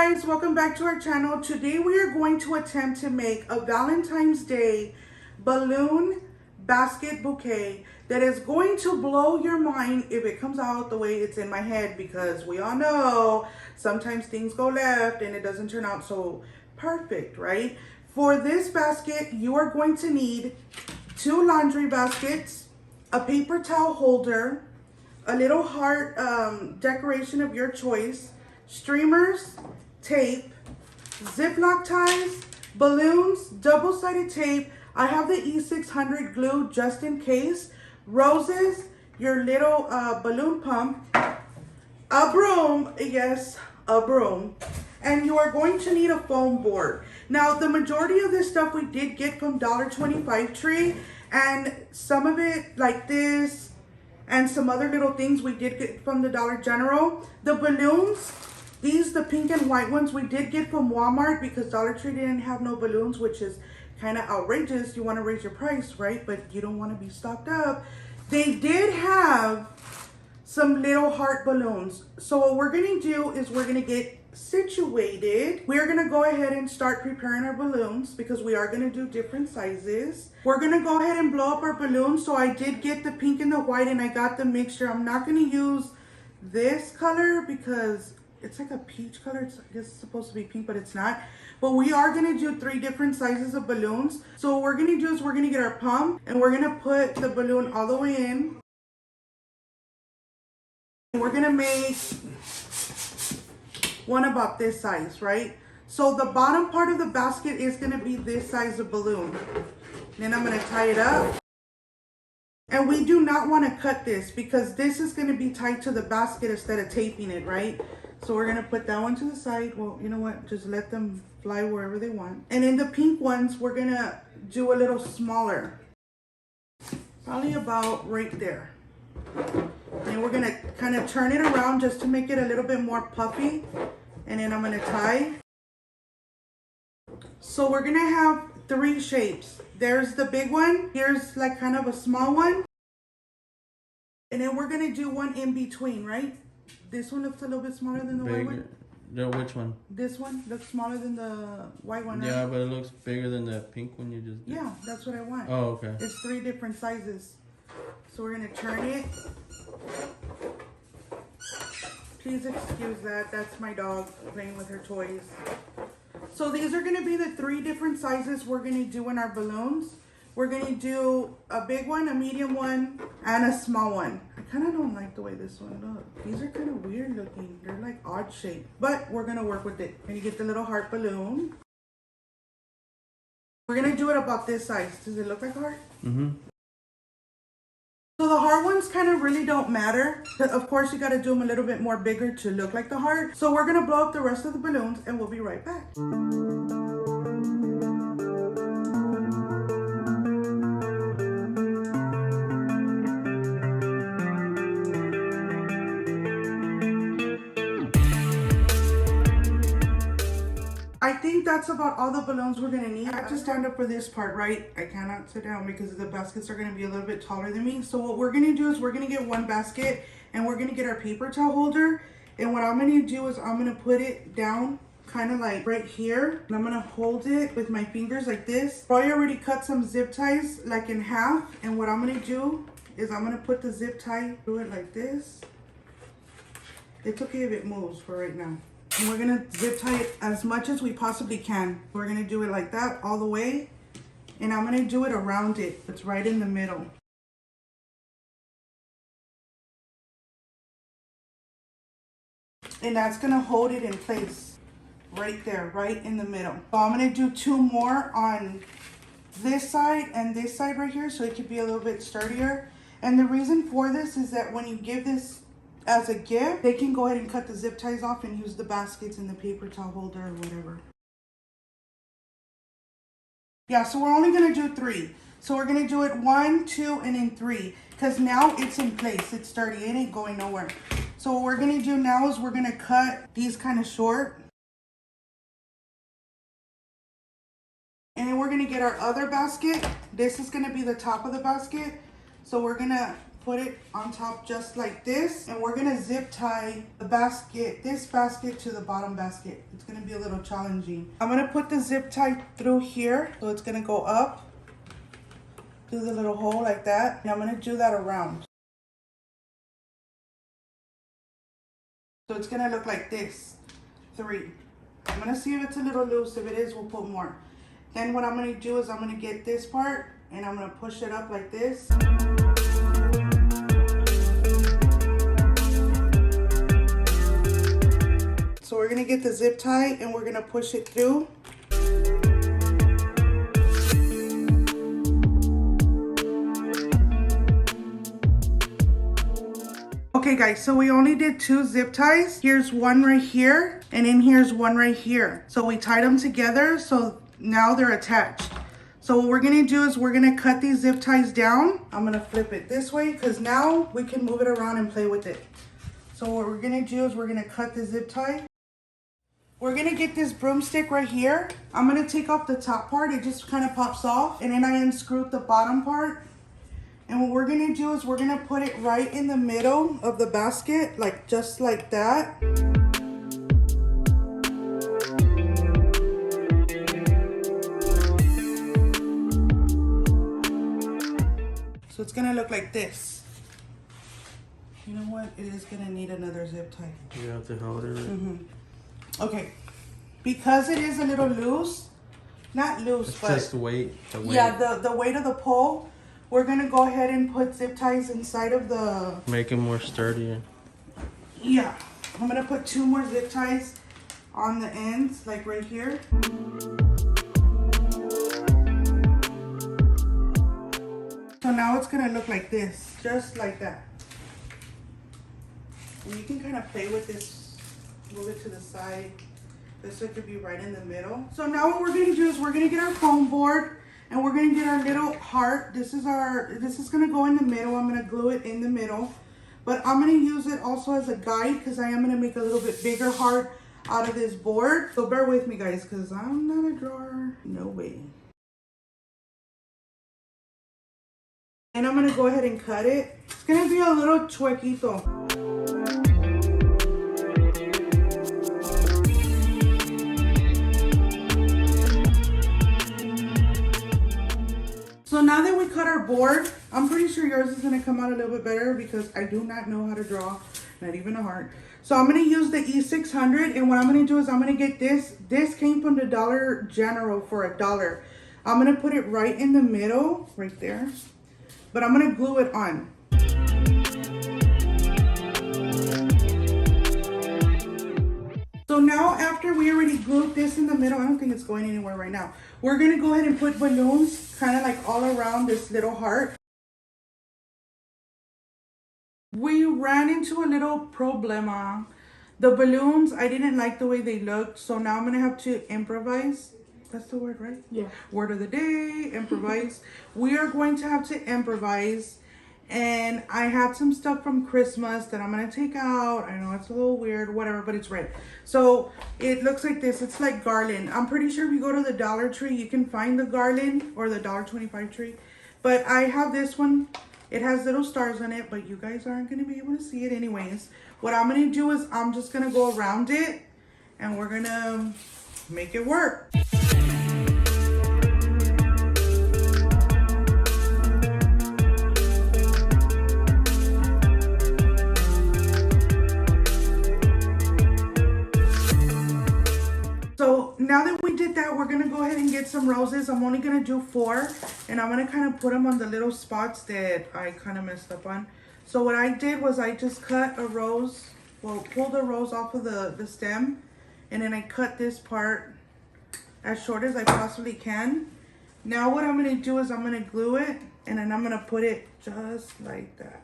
guys, welcome back to our channel. Today we are going to attempt to make a Valentine's Day balloon basket bouquet that is going to blow your mind if it comes out the way it's in my head, because we all know sometimes things go left and it doesn't turn out so perfect, right? For this basket, you are going to need 2 laundry baskets, a paper towel holder, a little heart decoration of your choice, streamers, tape, Ziploc ties, balloons, double-sided tape. I have the E600 glue just in case, roses, your little balloon pump, a broom, yes, a broom, and you are going to need a foam board. Now, the majority of this stuff we did get from $1.25 Tree, and some of it like this and some other little things we did get from the Dollar General. The balloons, these, the pink and white ones, we did get from Walmart because Dollar Tree didn't have no balloons, which is kind of outrageous. You want to raise your price, right? But you don't want to be stocked up. They did have some little heart balloons. So what we're going to do is we're going to get situated. We're going to go ahead and start preparing our balloons because we are going to do different sizes. We're going to go ahead and blow up our balloons. So I did get the pink and the white, and I got the mixture. I'm not going to use this color because it's like a peach color. I guess it's supposed to be pink, but it's not. But we are going to do 3 different sizes of balloons. So what we're going to do is we're going to get our pump and we're going to put the balloon all the way in. We're going to make one about this size, right? So the bottom part of the basket is going to be this size of balloon. Then I'm going to tie it up. And we do not want to cut this because this is going to be tied to the basket instead of taping it, right? So we're going to put that one to the side. Well, you know what? Just let them fly wherever they want. And in the pink ones, we're going to do a little smaller. Probably about right there. And we're going to kind of turn it around just to make it a little bit more puffy. And then I'm going to tie. So we're going to have 3 shapes. There's the big one. Here's like kind of a small one. And then we're going to do one in between, right? This one looks a little bit smaller than the white one. No, which one? This one looks smaller than the white one, right? Yeah, but it looks bigger than the pink one you just did. Yeah, that's what I want. Oh, okay. It's 3 different sizes. So we're going to turn it. Please excuse that. That's my dog playing with her toys. So these are going to be the 3 different sizes we're going to do in our balloons. We're going to do a big one, a medium one, and a small one. I kind of don't like the way this one looks. These are kind of weird looking. They're like odd shaped, but we're going to work with it. And you get the little heart balloon. We're going to do it about this size. Does it look like a heart? Mm-hmm. So the heart ones kind of really don't matter. Of course, you got to do them a little bit more bigger to look like the heart. So we're going to blow up the rest of the balloons and we'll be right back. I think that's about all the balloons we're going to need. I have to stand up for this part, right? I cannot sit down because the baskets are going to be a little bit taller than me. So what we're going to do is we're going to get one basket and we're going to get our paper towel holder. And what I'm going to do is I'm going to put it down kind of like right here. And I'm going to hold it with my fingers like this. I already cut some zip ties like in half. And what I'm going to do is I'm going to put the zip tie through it like this. It's okay if it moves for right now. And we're going to zip tie it as much as we possibly can. We're going to do it like that all the way. And I'm going to do it around it. It's right in the middle. And that's going to hold it in place right there, right in the middle. So I'm going to do 2 more on this side and this side right here so it could be a little bit sturdier. And the reason for this is that when you give this as a gift, they can go ahead and cut the zip ties off and use the baskets and the paper towel holder or whatever. Yeah, so we're only going to do 3. So we're going to do it 1, 2, and then 3. Because now it's in place. It's sturdy. It ain't going nowhere. So what we're going to do now is we're going to cut these kind of short. And then we're going to get our other basket. This is going to be the top of the basket. So we're going to put it on top just like this, and we're gonna zip tie the basket, this basket to the bottom basket. It's gonna be a little challenging. I'm gonna put the zip tie through here, so it's gonna go up through the little hole like that, and I'm gonna do that around. So it's gonna look like this, 3. I'm gonna see if it's a little loose. If it is, we'll put more. Then what I'm gonna do is I'm gonna get this part and I'm gonna push it up like this. So we're gonna get the zip tie and we're gonna push it through. Okay guys, so we only did 2 zip ties. Here's one right here, and then here's one right here. So we tied them together, so now they're attached. So what we're gonna do is we're gonna cut these zip ties down. I'm gonna flip it this way, because now we can move it around and play with it. So what we're gonna do is we're gonna cut the zip tie. We're gonna get this broomstick right here. I'm gonna take off the top part, it just kind of pops off, and then I unscrewed the bottom part. And what we're gonna do is we're gonna put it right in the middle of the basket, like just like that. So it's gonna look like this. You know what? It is gonna need another zip tie. You have to hold it. Okay. Because it is a little loose, not loose, It's but just the weight. yeah, the weight of the pole. We're gonna go ahead and put zip ties inside of the... Make it more sturdier. Yeah, I'm gonna put 2 more zip ties on the ends, like right here. So now it's gonna look like this, just like that. And you can kind of play with this, move it to the side. This one could be right in the middle. So now what we're gonna do is we're gonna get our foam board and we're gonna get our little heart. This is gonna go in the middle. I'm gonna glue it in the middle. But I'm gonna use it also as a guide because I am gonna make a little bit bigger heart out of this board. So bear with me guys, because I'm not a drawer, no way. And I'm gonna go ahead and cut it. It's gonna be a little chuequito. So now that we cut our board, I'm pretty sure yours is gonna come out a little bit better because I do not know how to draw, not even a heart. So I'm gonna use the E600, and what I'm gonna do is I'm gonna get this. This came from the Dollar General for $1. I'm gonna put it right in the middle, right there. But I'm gonna glue it on. So now after we already glued this in the middle, I don't think it's going anywhere right now. We're gonna go ahead and put balloons kind of like all around this little heart. We ran into a little problema. The balloons, I didn't like the way they looked, so now I'm gonna have to improvise. That's the word, right? Yeah. Word of the day, improvise. We are going to have to improvise. And I had some stuff from Christmas that I'm going to take out. I know it's a little weird, whatever, but it's red. So it looks like this. It's like Garland. I'm pretty sure if you go to the Dollar Tree, you can find the Garland or the $1.25 tree. But I have this one. It has little stars on it, but you guys aren't going to be able to see it anyways. What I'm going to do is I'm just going to go around it and we're going to make it work. So now that we did that, we're gonna go ahead and get some roses. I'm only gonna do 4, and I'm gonna kind of put them on the little spots that I kind of messed up on. So what I did was I just cut a rose, well, pulled a rose off of the stem, and then I cut this part as short as I possibly can. Now what I'm gonna do is I'm gonna glue it, and then I'm gonna put it just like that.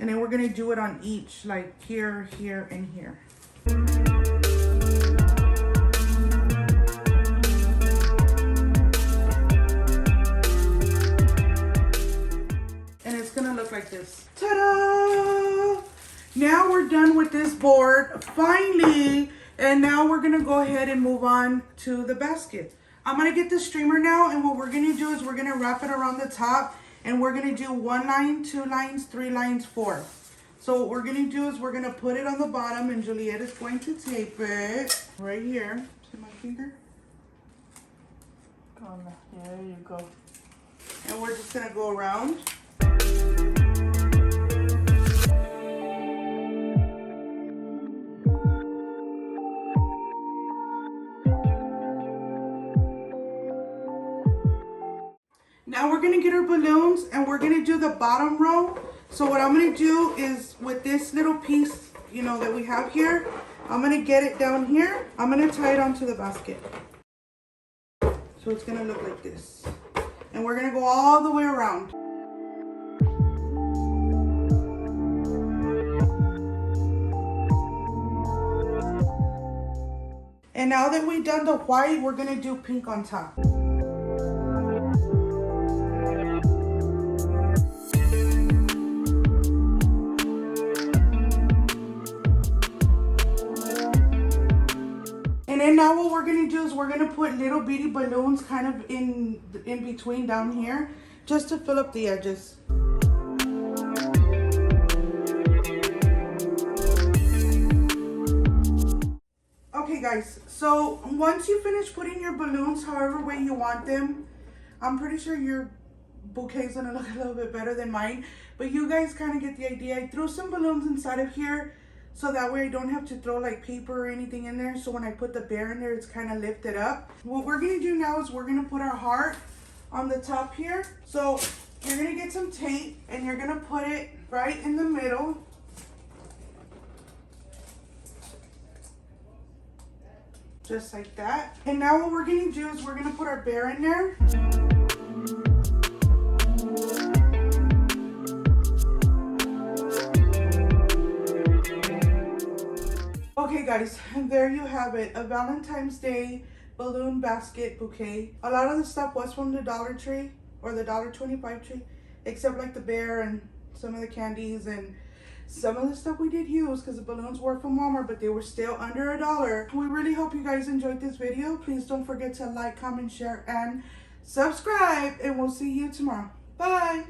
And then we're gonna do it on each, like here, here, and here. And it's gonna look like this. Ta-da! Now we're done with this board, finally. And now we're gonna go ahead and move on to the basket. I'm gonna get the streamer now, and what we're gonna do is we're gonna wrap it around the top, And we're gonna do 1 line, 2 lines, 3 lines, 4. So what we're gonna do is we're gonna put it on the bottom, and Juliet is going to tape it right here. See my finger? Yeah, there you go. And we're just gonna go around. Now we're gonna get our balloons and we're gonna do the bottom row. So what I'm gonna do is with this little piece, you know, that we have here, I'm gonna get it down here. I'm gonna tie it onto the basket. So it's gonna look like this. And we're gonna go all the way around. And now that we've done the white, we're gonna do pink on top. And then now what we're gonna do is we're gonna put little bitty balloons kind of in between down here, just to fill up the edges. Okay guys, so once you finish putting your balloons however way you want them, I'm pretty sure your bouquet is gonna look a little bit better than mine, but you guys kind of get the idea. I threw some balloons inside of here so that way I don't have to throw like paper or anything in there, so when I put the bear in there, it's kind of lifted up. What we're gonna do now is we're gonna put our heart on the top here. So you're gonna get some tape and you're gonna put it right in the middle. Just like that. And now what we're gonna do is we're gonna put our bear in there. Okay guys, and there you have it, a Valentine's Day balloon basket bouquet. A lot of the stuff was from the Dollar Tree or the $1.25 tree, except like the bear and some of the candies, and some of the stuff we did use because the balloons were from Walmart, but they were still under $1. We really hope you guys enjoyed this video. Please don't forget to like, comment, share, and subscribe, and we'll see you tomorrow. Bye.